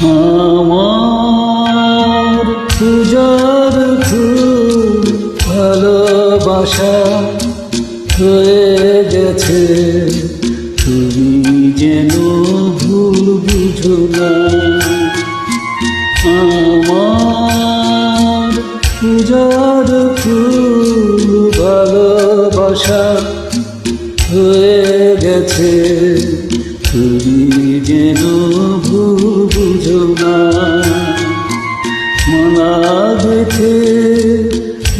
আমার পূজার ফুল ভালোবাসা হয়ে গেছে, তুমি যেন ভুল বুঝো না। আমার পূজার ফুল ভালোবাসা হয়ে গেছে, তুমি যেন ভুল বুঝো না। মালা গেঁথে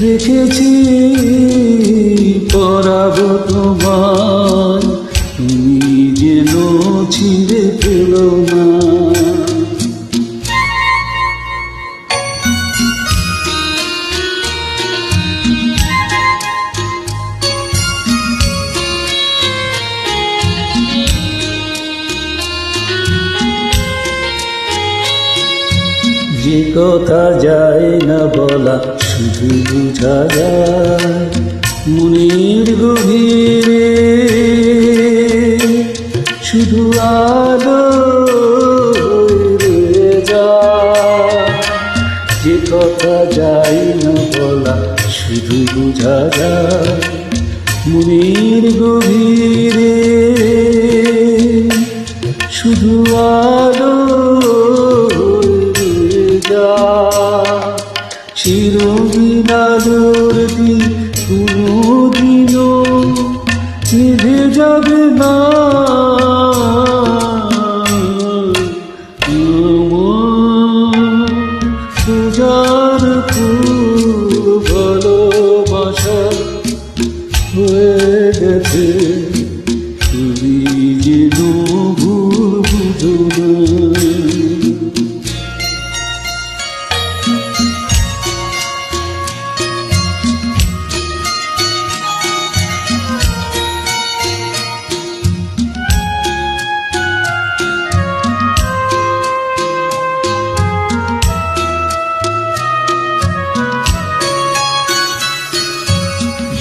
রেখেছি পরাবো তোমায়, তুমি যেন ছিঁড়ে ফেলো না। যে কথা যায় না বলা শুধু বুঝা যায় মনের গভীরে, শুধু আলো রয়ে যায়। যে কথা যায় না বলা শুধু বুঝা যায় মনের গভীরে, শুধু আলো চিরদিন আলোর দিন কোনদিনও নিভে যাবে না। পূজার ফুল ভালোবাসা হয়ে গেছে, তুমি যেন ভুল বুঝো না।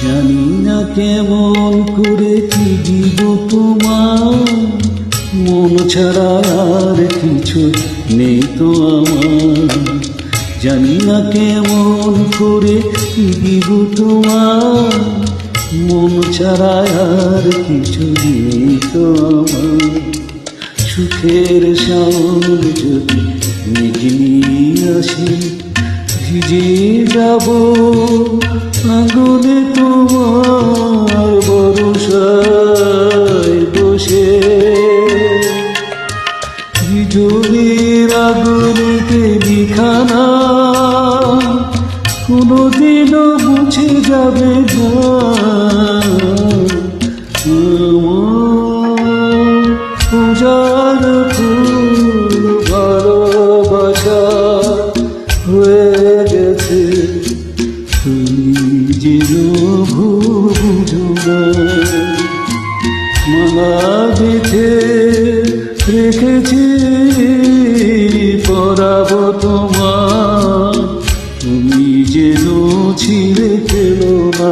জানি না কেমন করে কি দিব তোমার, মন ছাড়া আর কিছু নেই তো আমার। জানি না কেমন করে কি দিব তোমার, মন ছাড়া আর কিছু নেই তো আমার। সুখের শাওন যদি নিয়ে আসি, ভিজে যাব আগুনে তোমার ভরসায় বসে। বিজলির আগুনেতে বিখানা কোনোদিনও মুছে যাবে না। পূজার ফুল ভালোবাসা হয়ে গেছে, তুমি যেন ভুল বুঝো না। মালা গেঁথে রেখেছি পরাবো তোমায়, তুমি যেন ছিঁড়ে ফেলো না।